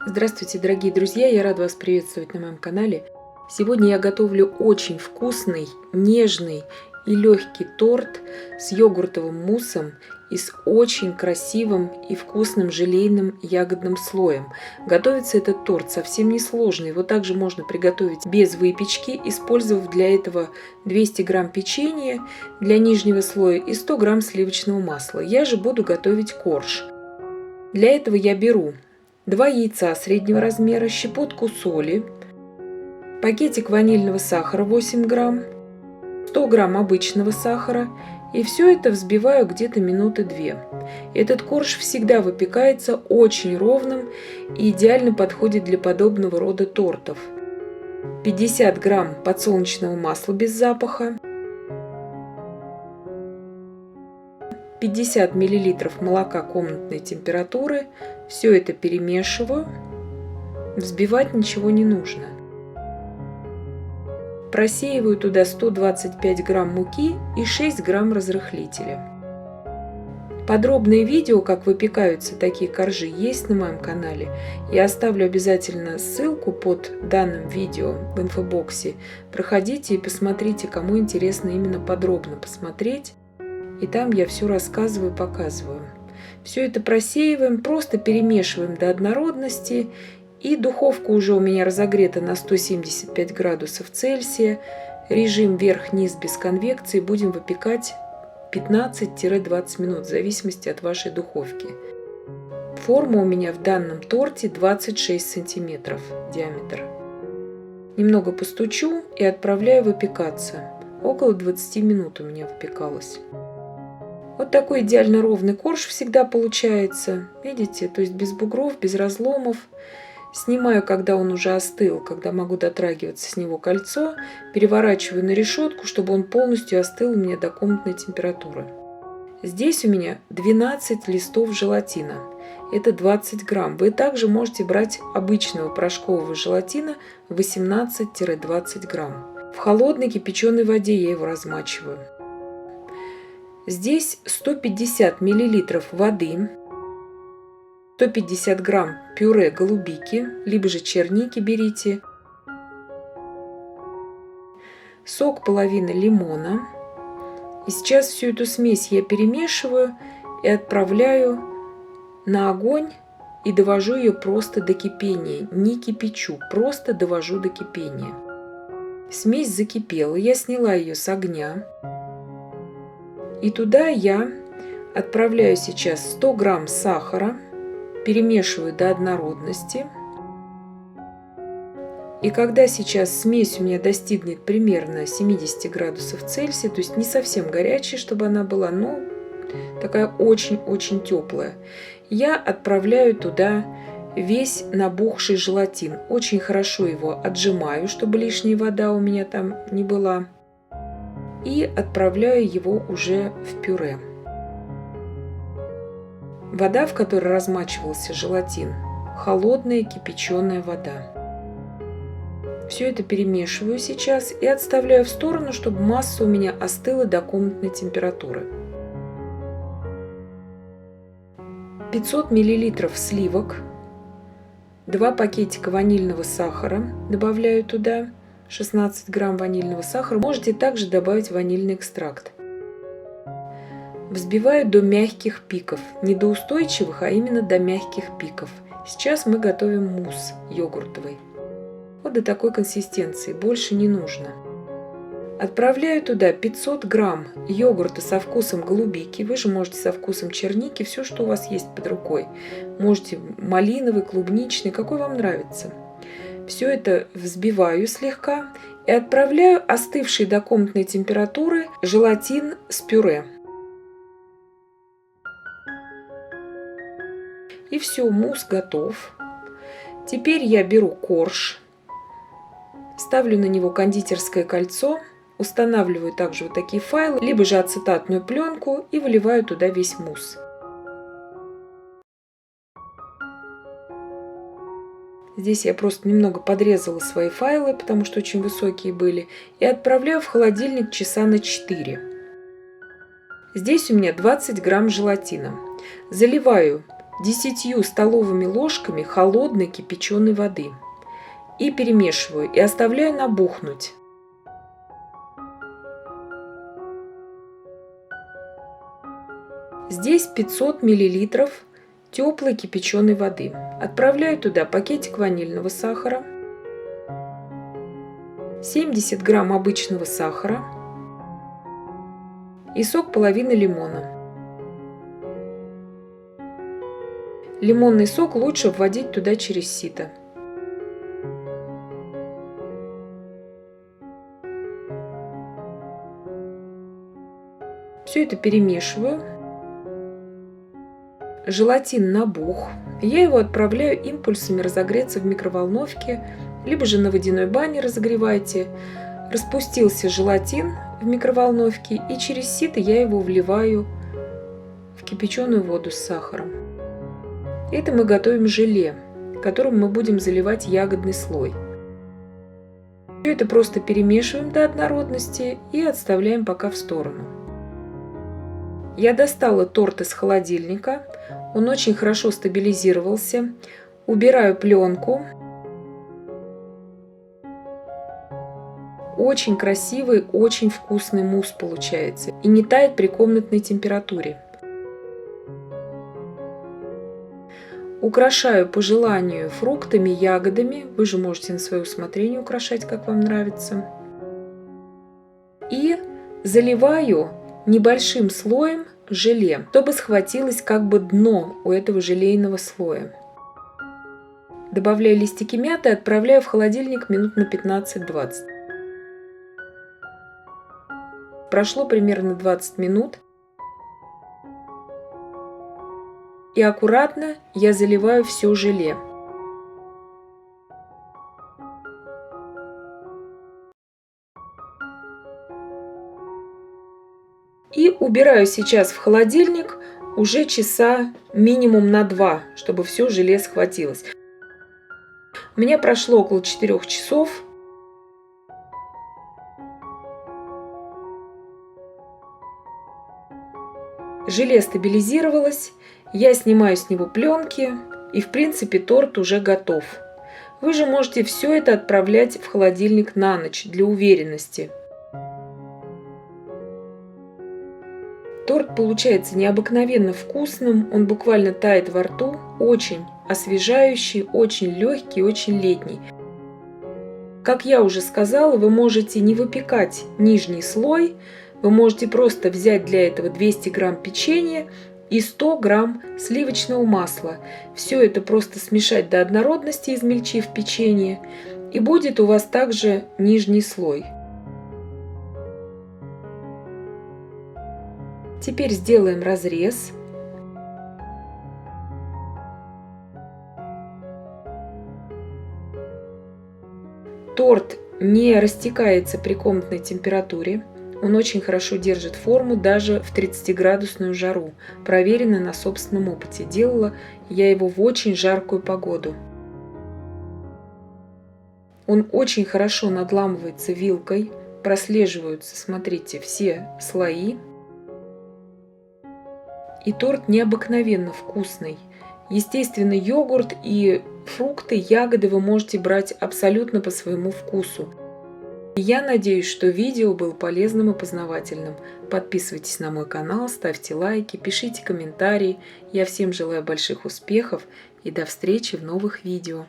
Здравствуйте, дорогие друзья! Я рада вас приветствовать на моем канале. Сегодня я готовлю очень вкусный, нежный и легкий торт с йогуртовым муссом и с очень красивым и вкусным желейным ягодным слоем. Готовится этот торт совсем несложный. Его также можно приготовить без выпечки, использовав для этого 200 грамм печенья для нижнего слоя и 100 грамм сливочного масла. Я же буду готовить корж. Для этого я беру 2 яйца среднего размера, щепотку соли, пакетик ванильного сахара 8 грамм, 100 грамм обычного сахара и все это взбиваю где-то минуты 2. Этот корж всегда выпекается очень ровным и идеально подходит для подобного рода тортов. 50 грамм подсолнечного масла без запаха, 50 миллилитров молока комнатной температуры. Все это перемешиваю. Взбивать ничего не нужно. Просеиваю туда 125 грамм муки и 6 грамм разрыхлителя. Подробное видео, как выпекаются такие коржи, есть на моем канале. Я оставлю обязательно ссылку под данным видео в инфобоксе. Проходите и посмотрите, кому интересно именно подробно посмотреть. И там я все рассказываю, показываю. Все это просеиваем, просто перемешиваем до однородности. И духовка уже у меня разогрета на 175 градусов Цельсия. Режим верх-низ без конвекции. Будем выпекать 15-20 минут, в зависимости от вашей духовки. Форма у меня в данном торте 26 сантиметров диаметр. Немного постучу и отправляю выпекаться. Около 20 минут у меня выпекалось. Вот такой идеально ровный корж всегда получается. Видите, то есть без бугров, без разломов. Снимаю, когда он уже остыл, когда могу дотрагиваться с него кольцо. Переворачиваю на решетку, чтобы он полностью остыл у меня до комнатной температуры. Здесь у меня 12 листов желатина. Это 20 грамм. Вы также можете брать обычного порошкового желатина 18-20 грамм. В холодной кипяченой воде я его размачиваю. Здесь 150 миллилитров воды, 150 грамм пюре голубики, либо же черники берите, сок половины лимона. И сейчас всю эту смесь я перемешиваю и отправляю на огонь и довожу ее просто до кипения. Не кипячу, просто довожу до кипения. Смесь закипела, я сняла ее с огня. И туда я отправляю сейчас 100 грамм сахара, перемешиваю до однородности. И когда сейчас смесь у меня достигнет примерно 70 градусов Цельсия, то есть не совсем горячая, чтобы она была, но такая очень-очень теплая, я отправляю туда весь набухший желатин. Очень хорошо его отжимаю, чтобы лишняя вода у меня там не была. И отправляю его уже в пюре. Вода, в которой размачивался желатин, холодная кипяченая вода. Все это перемешиваю сейчас и отставляю в сторону, чтобы масса у меня остыла до комнатной температуры. 500 миллилитров сливок, 2 пакетика ванильного сахара добавляю туда, 16 грамм ванильного сахара. Можете также добавить ванильный экстракт. Взбиваю до мягких пиков. Не до устойчивых, а именно до мягких пиков. Сейчас мы готовим мусс йогуртовый. Вот до такой консистенции. Больше не нужно. Отправляю туда 500 грамм йогурта со вкусом голубики. Вы же можете со вкусом черники. Все, что у вас есть под рукой. Можете малиновый, клубничный, какой вам нравится. Все это взбиваю слегка и отправляю остывший до комнатной температуры желатин с пюре. И все, мусс готов. Теперь я беру корж, ставлю на него кондитерское кольцо, устанавливаю также вот такие файлы, либо же ацетатную пленку и выливаю туда весь мусс. Здесь я просто немного подрезала свои файлы, потому что очень высокие были, и отправляю в холодильник часа на 4. Здесь у меня 20 грамм желатина. Заливаю 10 столовыми ложками холодной кипяченой воды и перемешиваю и оставляю набухнуть. Здесь 500 мл теплой кипяченой воды. Отправляю туда пакетик ванильного сахара, 70 грамм обычного сахара и сок половины лимона. Лимонный сок лучше вводить туда через сито. Все это перемешиваю. Желатин набух. Я его отправляю импульсами разогреться в микроволновке, либо же на водяной бане разогревайте. Распустился желатин в микроволновке, и через сито я его вливаю в кипяченую воду с сахаром. Это мы готовим желе, которым мы будем заливать ягодный слой. Все это просто перемешиваем до однородности и отставляем пока в сторону. Я достала торт из холодильника, он очень хорошо стабилизировался. Убираю пленку. Очень красивый, очень вкусный мусс получается и не тает при комнатной температуре. Украшаю по желанию фруктами, ягодами. Вы же можете на свое усмотрение украшать, как вам нравится. И заливаю небольшим слоем желе, чтобы схватилось как бы дно у этого желейного слоя. Добавляю листики мяты и отправляю в холодильник минут на 15-20. Прошло примерно 20 минут. И аккуратно я заливаю все желе. И убираю сейчас в холодильник уже часа минимум на 2, чтобы все желе схватилось. У меня прошло около 4 часов. Желе стабилизировалось. Я снимаю с него пленки, и в принципе торт уже готов. Вы же можете все это отправлять в холодильник на ночь для уверенности. Торт получается необыкновенно вкусным, он буквально тает во рту, очень освежающий, очень легкий, очень летний. Как я уже сказала, вы можете не выпекать нижний слой, вы можете просто взять для этого 200 грамм печенья и 100 грамм сливочного масла. Все это просто смешать до однородности, измельчив печенье, и будет у вас также нижний слой. Теперь сделаем разрез. Торт не растекается при комнатной температуре. Он очень хорошо держит форму даже в 30-градусную жару. Проверено на собственном опыте. Делала я его в очень жаркую погоду. Он очень хорошо надламывается вилкой. Прослеживаются, смотрите, все слои. И торт необыкновенно вкусный. Естественно, йогурт и фрукты, ягоды вы можете брать абсолютно по своему вкусу. Я надеюсь, что видео было полезным и познавательным. Подписывайтесь на мой канал, ставьте лайки, пишите комментарии. Я всем желаю больших успехов и до встречи в новых видео.